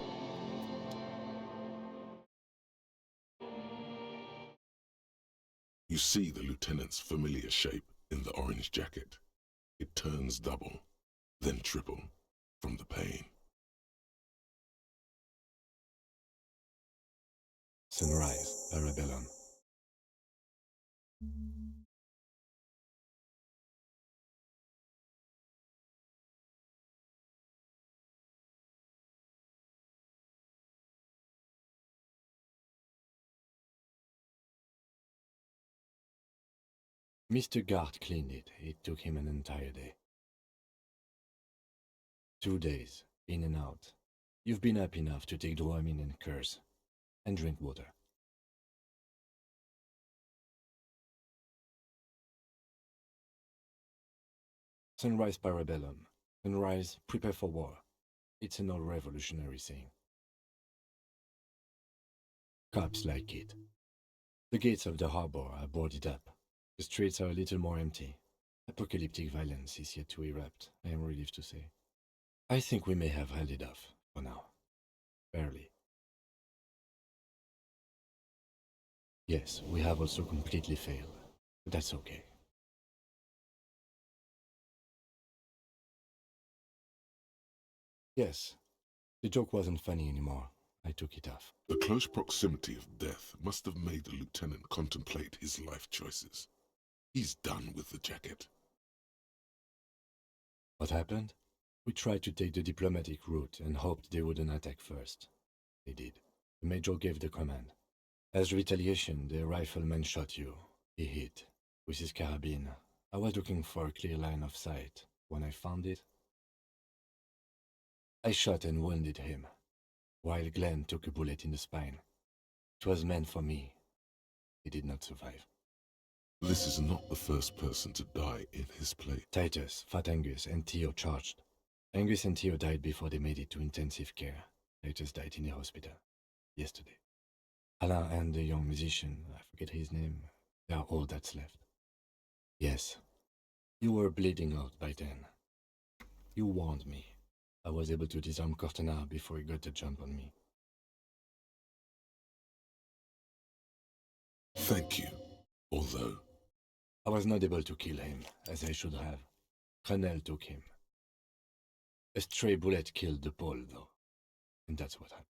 see the lieutenant's familiar shape in the orange jacket. It turns double, then triple, from the pain.
Sunrise, Parabellum. Mr. Gart cleaned it. It took him an entire day. 2 days, in and out. You've been up enough to take Dramamine and curse. And drink water. Sunrise, Parabellum. Sunrise, prepare for war. It's an old revolutionary saying. Cops like it. The gates of the harbor are boarded up. The streets are a little more empty. Apocalyptic violence is yet to erupt, I am relieved to say. I think we may have held it off, for now. Barely. Yes, we have also completely failed, but that's okay. Yes, the joke wasn't funny anymore. I took it off.
The close proximity of death must have made the lieutenant contemplate his life choices. He's done with the jacket.
What happened? We tried to take the diplomatic route and hoped they wouldn't attack first. They did. The major gave the command. As retaliation, the rifleman shot you. He hit. With his carabine. I was looking for a clear line of sight. When I found it, I shot and wounded him, while Glenn took a bullet in the spine. It was meant for me. He did not survive.
This is not the first person to die in his place.
Titus, Fat Angus, and Theo charged. Angus and Theo died before they made it to intensive care. Titus died in the hospital. Yesterday. Alain and the young musician, I forget his name, they are all that's left. Yes. You were bleeding out by then. You warned me. I was able to disarm Cortana before he got the jump on me.
Thank you. Although
I was not able to kill him, as I should have. Crenel took him. A stray bullet killed the Pole, though. And that's what happened.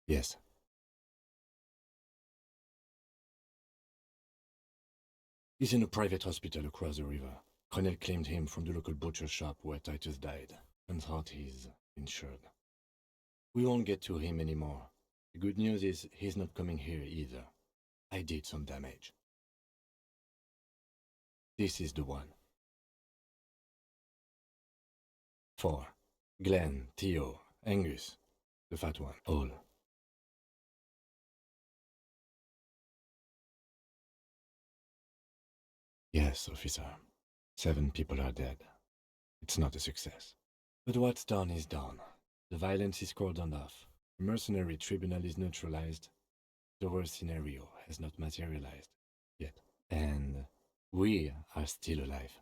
Yes. He's in a private hospital across the river. Crenel claimed him from the local butcher shop where Titus died, and thought he's insured. We won't get to him anymore. The good news is he's not coming here either. I did some damage. This is the one. 4. Glenn, Theo, Angus, the fat one, all. Yes, officer. 7 people are dead. It's not a success. But what's done is done. The violence is cordoned off. The mercenary tribunal is neutralized. The worst scenario has not materialized yet. And we are still alive.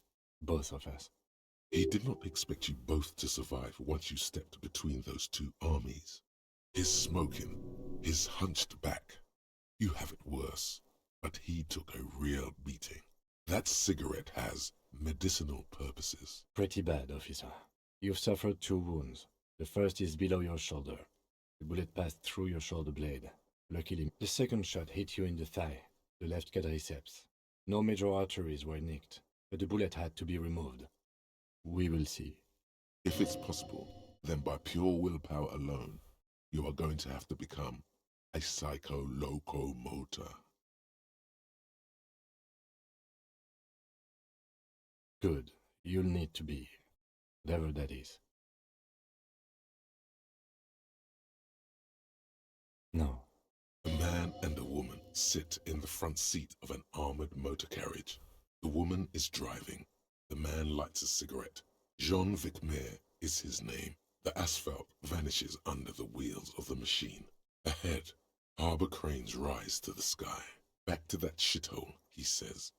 Both of us.
he did not expect you both to survive once you stepped between those two armies. His smoking, his hunched back, You have it worse, but he took a real beating. That cigarette has medicinal purposes.
Pretty bad, officer. You've suffered 2 wounds. The first is below your shoulder. The bullet passed through your shoulder blade. Luckily, the second shot hit you in the thigh, the left quadriceps. No major arteries were nicked, but the bullet had to be removed. We will see.
If it's possible, then by pure willpower alone, you are going to have to become a psycho-locomotor.
Good. You'll need to be. Whatever that is. No.
A man and a woman sit in the front seat of an armored motor carriage. The woman is driving. The man lights a cigarette. Jean Vicmer is his name. The asphalt vanishes under the wheels of the machine. Ahead, harbor cranes rise to the sky. Back to that shithole, he says.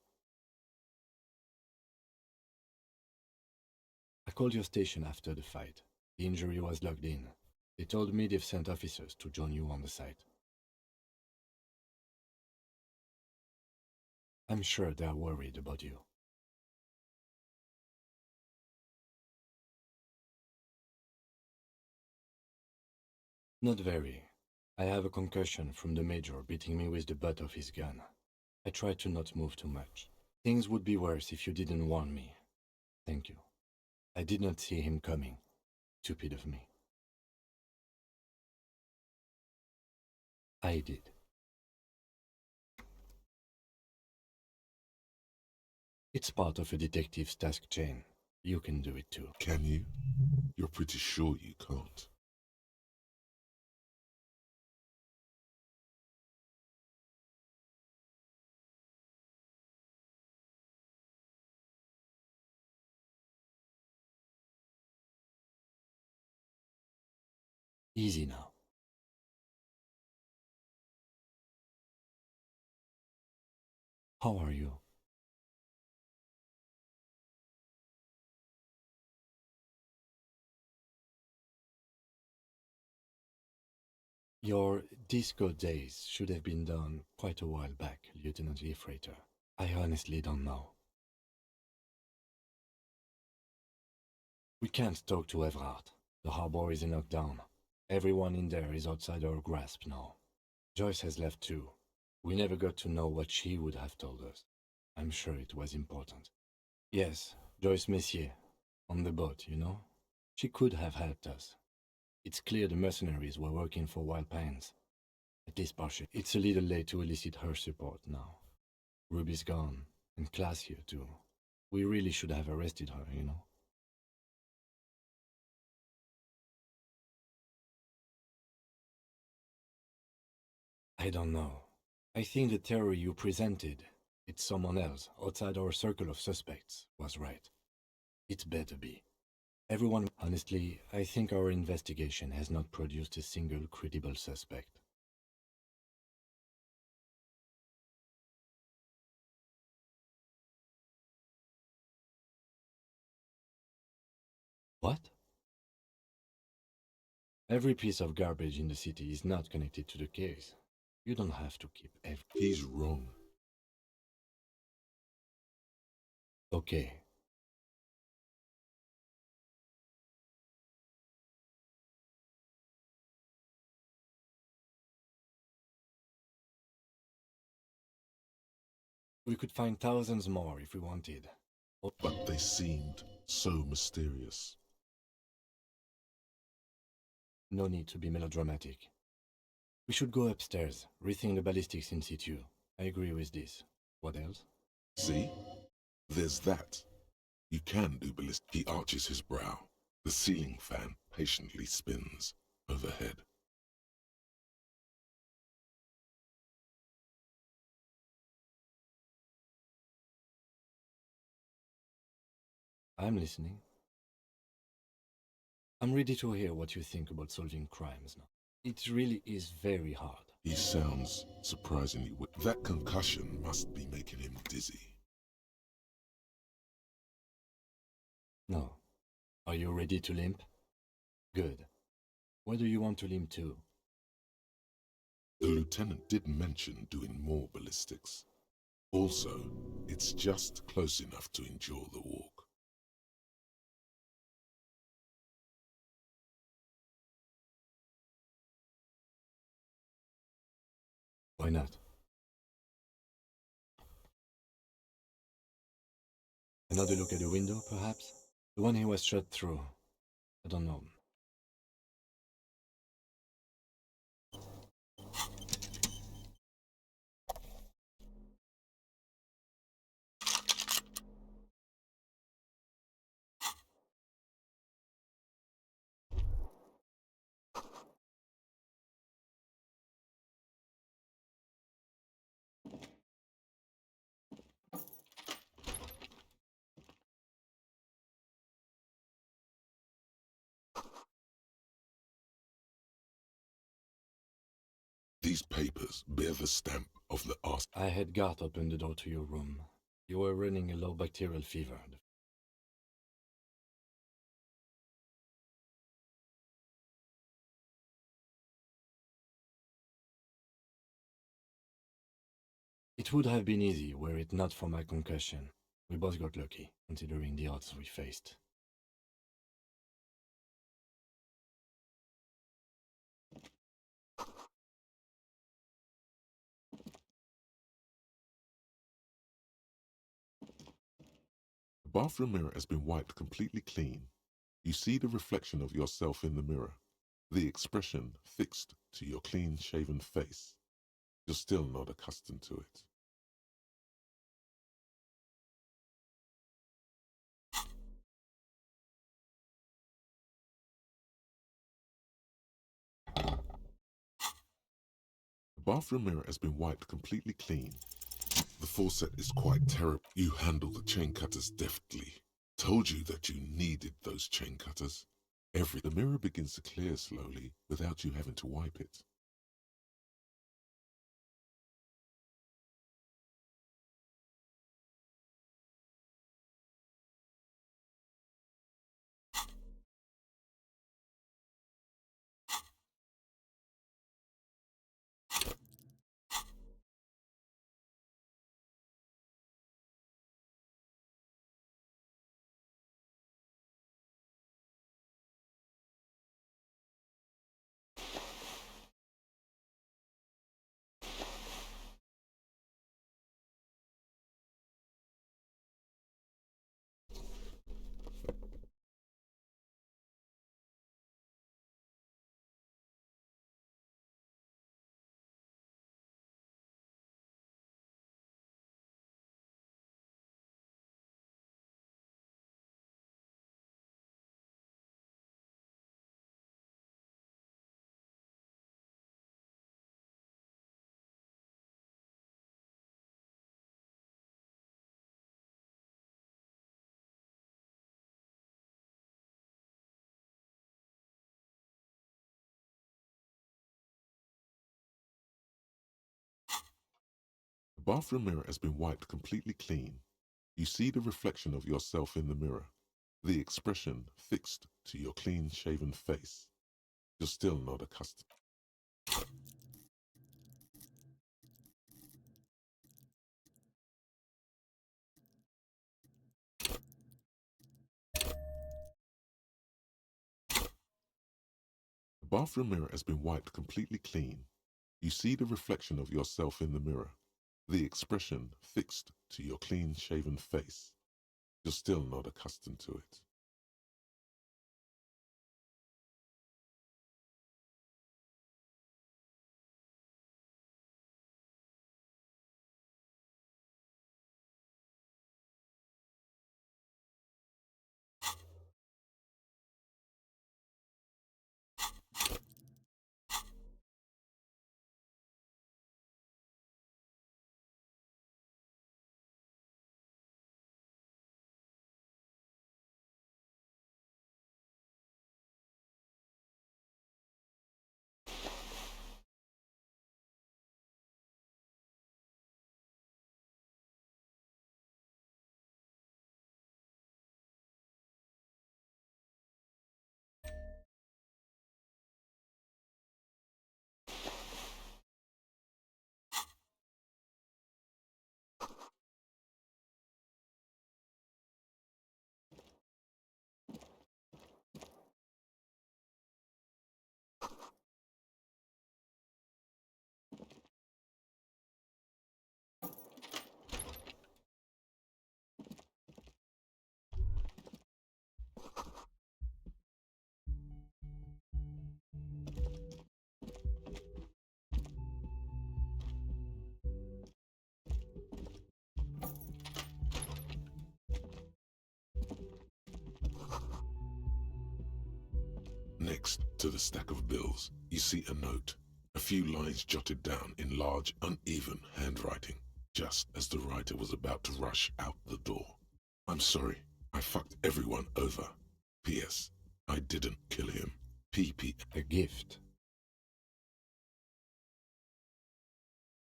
I called your station after the fight. The injury was logged in. They told me they've sent officers to join you on the site. I'm sure they're worried about you. Not very. I have a concussion from the major beating me with the butt of his gun. I tried to not move too much. Things would be worse if you didn't warn me. Thank you. I did not see him coming. Stupid of me. I did. It's part of a detective's task chain. You can do it too.
Can you? You're pretty sure you can't.
Easy now. How are you? Your disco days should have been done quite a while back, Lieutenant Leafrater. I honestly don't know. We can't talk to Everard. The harbor is in lockdown. Everyone in there is outside our grasp now. Joyce has left too. We never got to know what she would have told us. I'm sure it was important. Yes, Joyce Messier. On the boat, you know? She could have helped us. It's clear the mercenaries were working for Wild Pines. At least partially. It's a little late to elicit her support now. Ruby's gone, and Class here too. We really should have arrested her, you know? I don't know. I think the theory you presented, it's someone else outside our circle of suspects, was right. It better be. Everyone, honestly, I think our investigation has not produced a single credible suspect. What? Every piece of garbage in the city is not connected to the case. You don't have to keep every...
He's wrong.
Okay. We could find thousands more if we wanted.
But they seemed so mysterious.
No need to be melodramatic. We should go upstairs, rethink the ballistics in situ. I agree with this. What else?
See? There's that. You can do ballistic. He arches his brow. The ceiling fan patiently spins overhead.
I'm listening. I'm ready to hear what you think about solving crimes now. It really is very hard.
He sounds surprisingly weak. That concussion must be making him dizzy.
No. Are you ready to limp? Good. Where do you want to limp to?
The lieutenant did mention doing more ballistics. Also, it's just close enough to endure the walk.
Why not? Another look at the window, perhaps? The one he was shot through. I don't know.
These papers bear the stamp of the arse.
I had Garth open the door to your room. You were running a low bacterial fever. It would have been easy were it not for my concussion. We both got lucky, considering the odds we faced.
The bathroom mirror has been wiped completely clean. You see the reflection of yourself in the mirror, the expression fixed to your clean-shaven face. You're still not accustomed to it. The bathroom mirror has been wiped completely clean. The faucet is quite terrible. You handle the chain cutters deftly. Told you that you needed those chain cutters. The mirror begins to clear slowly without you having to wipe it. The bathroom mirror has been wiped completely clean. You see the reflection of yourself in the mirror, the expression fixed to your clean-shaven face. You're still not accustomed. The bathroom mirror has been wiped completely clean. You see the reflection of yourself in the mirror, the expression fixed to your clean-shaven face. You're still not accustomed to it. Next to the stack of bills, you see a note. A few lines jotted down in large, uneven handwriting, just as the writer was about to rush out the door. I'm sorry, I fucked everyone over. P.S. I didn't kill him. P.P.
A gift.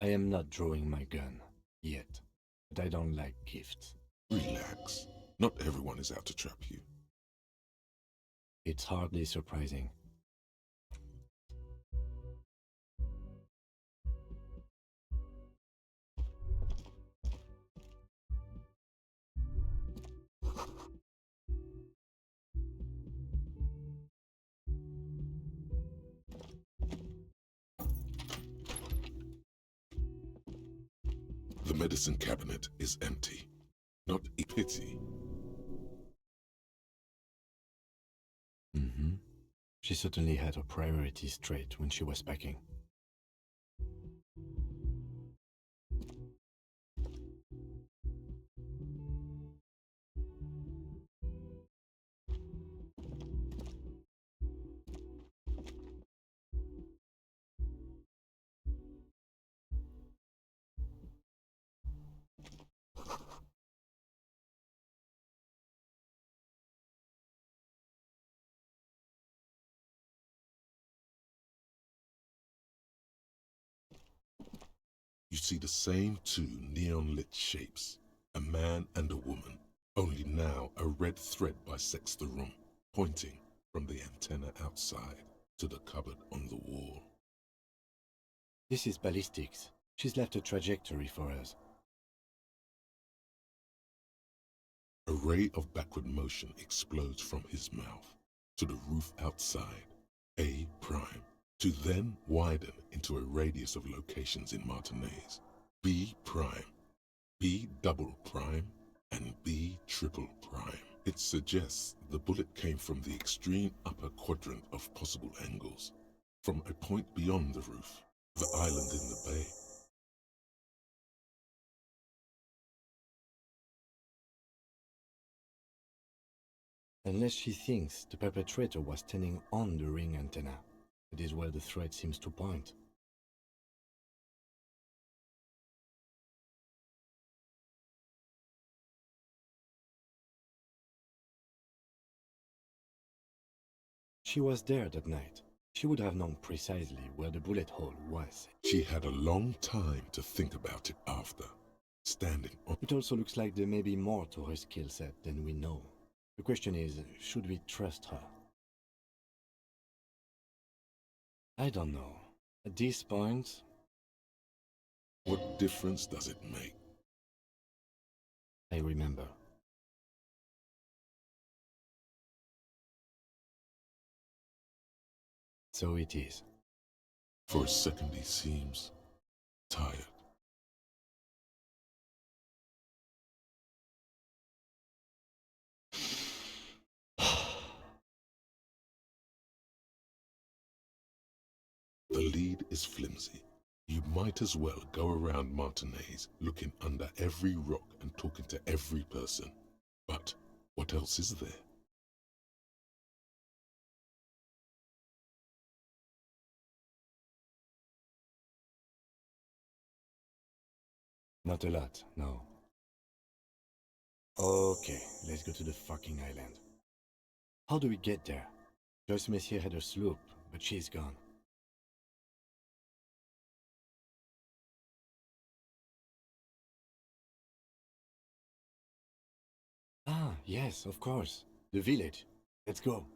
I am not drawing my gun, yet, but I don't like gifts.
Relax. Not everyone is out to trap you.
It's hardly surprising.
The medicine cabinet is empty. Not a pity.
Mm-hmm. She certainly had her priorities straight when she was packing.
You see the same two neon-lit shapes, a man and a woman, only now a red thread bisects the room, pointing from the antenna outside to the cupboard on the wall.
This is ballistics. She's left a trajectory for us.
A ray of backward motion explodes from his mouth to the roof outside, A prime, to then widen into a radius of locations in Martinez, B prime, B double prime, and B triple prime. It suggests the bullet came from the extreme upper quadrant of possible angles, from a point beyond the roof, the island in the bay.
Unless she thinks the perpetrator was standing on the ring antenna. It is where the thread seems to point. She was there that night. She would have known precisely where the bullet hole was.
She had a long time to think about it after, standing on.
It also looks like there may be more to her skill set than we know. The question is, should we trust her? I don't know. At this point...
What difference does it make?
I remember. So it is.
For a second he seems tired. The lead is flimsy. You might as well go around Martinez looking under every rock and talking to every person. But what else is there?
Not a lot, no. Okay, let's go to the fucking island. How do we get there? Joyce Messier had a sloop, but she's gone. Ah, yes, of course. The village. Let's go.